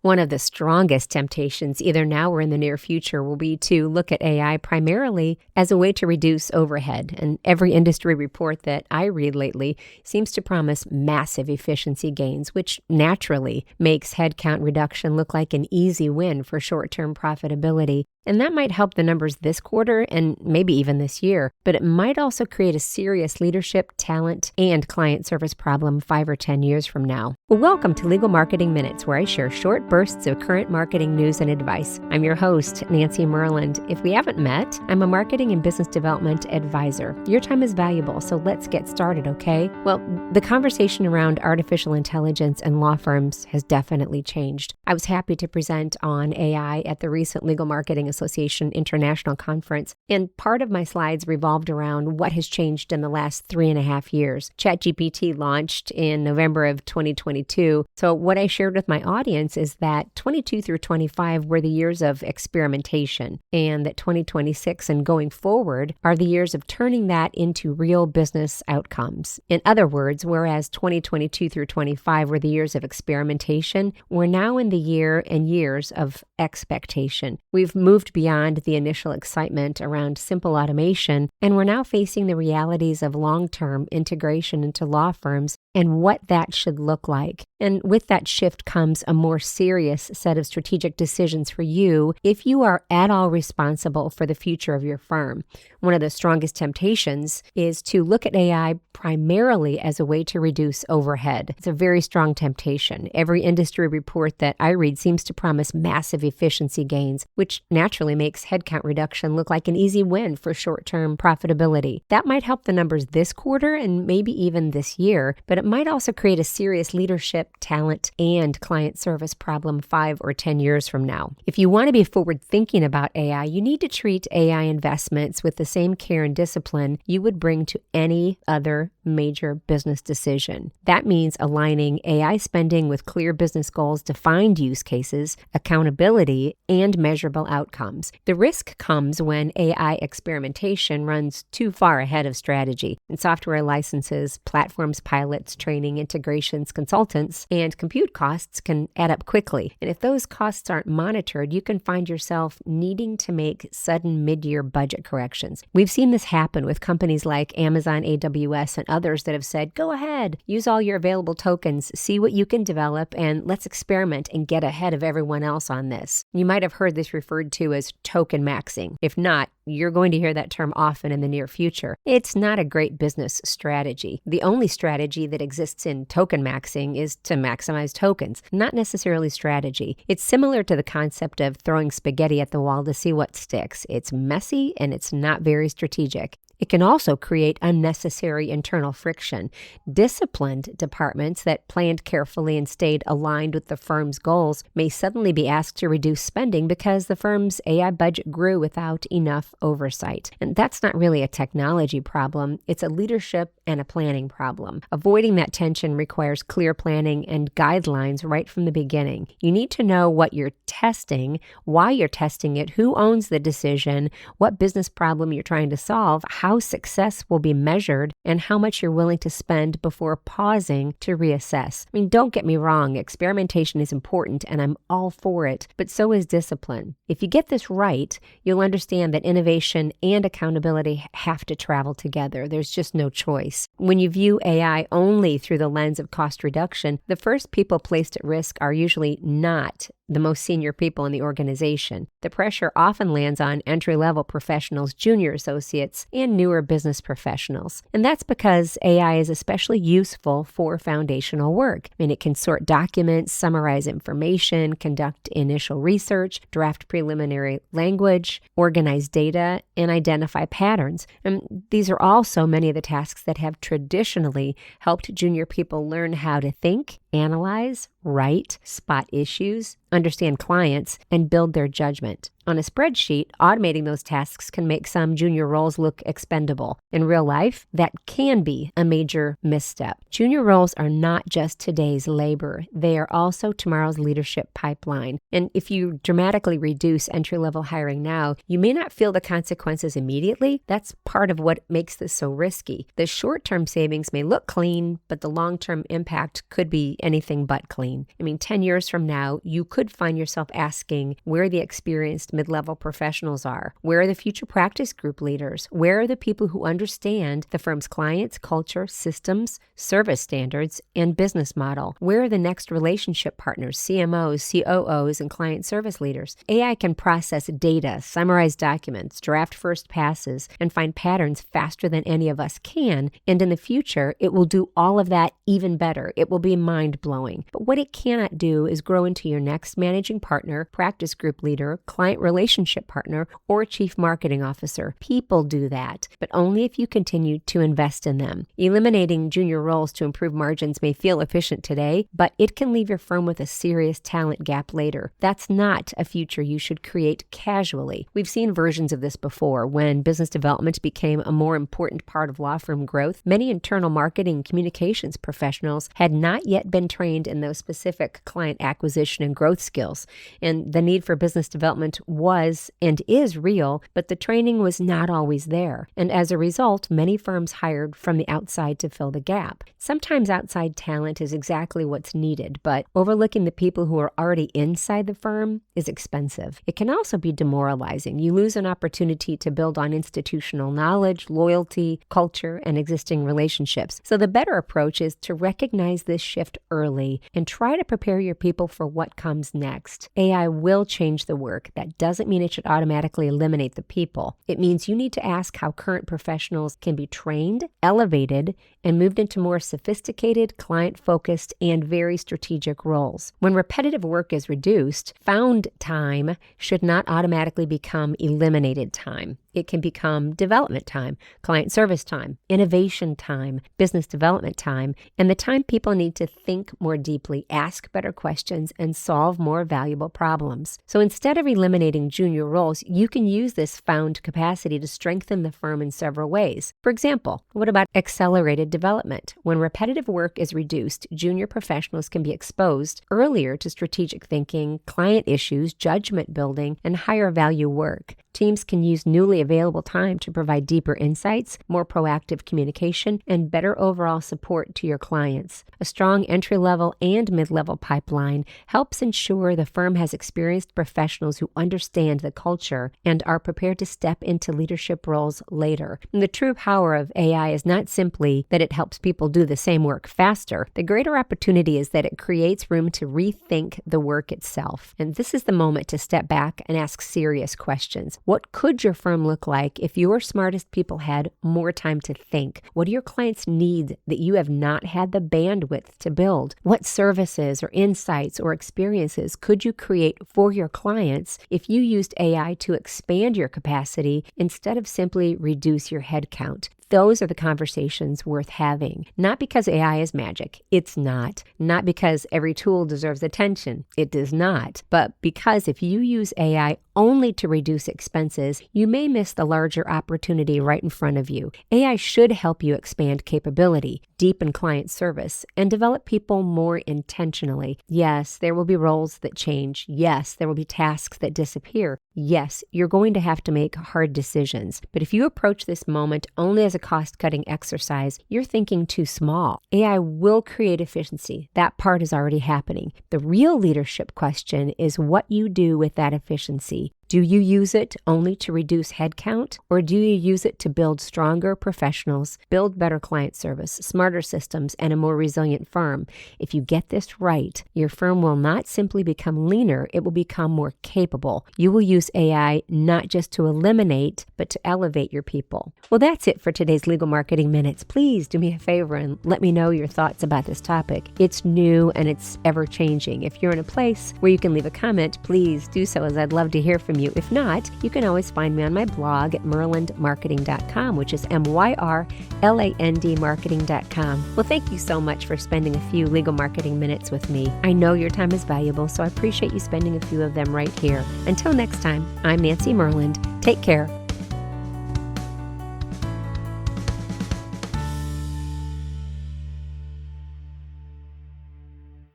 One of the strongest temptations, either now or in the near future, will be to look at AI primarily as a way to reduce overhead. And every industry report that I read lately seems to promise massive efficiency gains, which naturally makes headcount reduction look like an easy win for short-term profitability. And that might help the numbers this quarter and maybe even this year, but it might also create a serious leadership, talent, and client service problem 5 or 10 years from now. Well, welcome to Legal Marketing Minutes, where I share short bursts of current marketing news and advice. I'm your host, Nancy Myrland. If we haven't met, I'm a marketing and business development advisor. Your time is valuable, so let's get started, okay? Well, the conversation around artificial intelligence and law firms has definitely changed. I was happy to present on AI at the recent Legal Marketing Association International Conference, and part of my slides revolved around what has changed in the last 3.5 years. ChatGPT launched in November of 2022, so what I shared with my audience is that 22 through 25 were the years of experimentation, and that 2026 and going forward are the years of turning that into real business outcomes. In other words, whereas 2022 through 25 were the years of experimentation, we're now in the year and years of expectation. We've moved beyond the initial excitement around simple automation, and we're now facing the realities of long-term integration into law firms and what that should look like. And with that shift comes a more serious set of strategic decisions for you if you are at all responsible for the future of your firm. One of the strongest temptations is to look at AI primarily as a way to reduce overhead. It's a very strong temptation. Every industry report that I read seems to promise massive efficiency gains, which naturally makes headcount reduction look like an easy win for short-term profitability. That might help the numbers this quarter and maybe even this year, but it might also create a serious leadership, talent, and client service problem 5 or 10 years from now. If you want to be forward-thinking about AI, you need to treat AI investments with the same care and discipline you would bring to any other major business decision. That means aligning AI spending with clear business goals, defined use cases, accountability, and measurable outcomes. The risk comes when AI experimentation runs too far ahead of strategy, and software licenses, platforms, pilots, training, integrations, consultants, and compute costs can add up quickly. And if those costs aren't monitored, you can find yourself needing to make sudden mid-year budget corrections. We've seen this happen with companies like Amazon, AWS, and others that have said, go ahead, use all your available tokens, see what you can develop, and let's experiment and get ahead of everyone else on this. You might have heard this referred to as token maxing. If not, you're going to hear that term often in the near future. It's not a great business strategy. The only strategy that exists in token maxing is to maximize tokens, not necessarily strategy. It's similar to the concept of throwing spaghetti at the wall to see what sticks. It's messy and it's not very strategic. It can also create unnecessary internal friction. Disciplined departments that planned carefully and stayed aligned with the firm's goals may suddenly be asked to reduce spending because the firm's AI budget grew without enough oversight. And that's not really a technology problem. It's a leadership and a planning problem. Avoiding that tension requires clear planning and guidelines right from the beginning. You need to know what you're testing, why you're testing it, who owns the decision, what business problem you're trying to solve, how success will be measured, and how much you're willing to spend before pausing to reassess. I mean, don't get me wrong, experimentation is important and I'm all for it, but so is discipline. If you get this right, you'll understand that innovation and accountability have to travel together. There's just no choice. When you view AI only through the lens of cost reduction, the first people placed at risk are usually not the most senior people in the organization. The pressure often lands on entry-level professionals, junior associates, and newer business professionals. And that's because AI is especially useful for foundational work. I mean, it can sort documents, summarize information, conduct initial research, draft preliminary language, organize data, and identify patterns. And these are also many of the tasks that have traditionally helped junior people learn how to think, analyze, write, spot issues, understand clients, and build their judgment. On a spreadsheet, automating those tasks can make some junior roles look expendable. In real life, that can be a major misstep. Junior roles are not just today's labor. They are also tomorrow's leadership pipeline. And if you dramatically reduce entry-level hiring now, you may not feel the consequences immediately. That's part of what makes this so risky. The short-term savings may look clean, but the long-term impact could be anything but clean. 10 years from now, you could find yourself asking where the experienced mid-level professionals are. Where are the future practice group leaders? Where are the people who understand the firm's clients, culture, systems, service standards, and business model? Where are the next relationship partners, CMOs, COOs, and client service leaders? AI can process data, summarize documents, draft first passes, and find patterns faster than any of us can. And in the future, it will do all of that even better. It will be mind-blowing. But what it cannot do is grow into your next managing partner, practice group leader, client relationship partner, or chief marketing officer. People do that, but only if you continue to invest in them. Eliminating junior roles to improve margins may feel efficient today, but it can leave your firm with a serious talent gap later. That's not a future you should create casually. We've seen versions of this before. When business development became a more important part of law firm growth, many internal marketing and communications professionals had not yet been trained in those specific client acquisition and growth skills. And the need for business development was and is real, but the training was not always there. And as a result, many firms hired from the outside to fill the gap. Sometimes outside talent is exactly what's needed, but overlooking the people who are already inside the firm is expensive. It can also be demoralizing. You lose an opportunity to build on institutional knowledge, loyalty, culture, and existing relationships. So the better approach is to recognize this shift early and try to prepare your people for what comes next. AI will change the work. That doesn't mean it should automatically eliminate the people. It means you need to ask how current professionals can be trained, elevated, and moved into more sophisticated, client-focused, and very strategic roles. When repetitive work is reduced, found time should not automatically become eliminated time. It can become development time, client service time, innovation time, business development time, and the time people need to think more deeply, ask better questions, and solve more valuable problems. So instead of eliminating junior roles, you can use this found capacity to strengthen the firm in several ways. For example, what about accelerated development? When repetitive work is reduced, junior professionals can be exposed earlier to strategic thinking, client issues, judgment building, and higher value work. Teams can use newly available time to provide deeper insights, more proactive communication, and better overall support to your clients. A strong entry-level and mid-level pipeline helps ensure the firm has experienced professionals who understand the culture and are prepared to step into leadership roles later. And the true power of AI is not simply that it helps people do the same work faster. The greater opportunity is that it creates room to rethink the work itself. And this is the moment to step back and ask serious questions. What could your firm look like if your smartest people had more time to think? What do your clients need that you have not had the bandwidth to build? What services or insights or experiences could you create for your clients if you used AI to expand your capacity instead of simply reduce your headcount? Those are the conversations worth having. Not because AI is magic. It's not. Not because every tool deserves attention. It does not. But because if you use AI only to reduce expenses, you may miss the larger opportunity right in front of you. AI should help you expand capability, deepen client service, and develop people more intentionally. Yes, there will be roles that change. Yes, there will be tasks that disappear. Yes, you're going to have to make hard decisions. But if you approach this moment only as a cost-cutting exercise, you're thinking too small. AI will create efficiency. That part is already happening. The real leadership question is what you do with that efficiency. Do you use it only to reduce headcount, or do you use it to build stronger professionals, build better client service, smarter systems, and a more resilient firm? If you get this right, your firm will not simply become leaner, it will become more capable. You will use AI not just to eliminate, but to elevate your people. Well, that's it for today's Legal Marketing Minutes. Please do me a favor and let me know your thoughts about this topic. It's new and it's ever changing. If you're in a place where you can leave a comment, please do so, as I'd love to hear from you. If not, you can always find me on my blog at myrlandmarketing.com, which is MYRLAND marketing.com. Well, thank you so much for spending a few legal marketing minutes with me. I know your time is valuable, so I appreciate you spending a few of them right here. Until next time, I'm Nancy Myrland. Take care.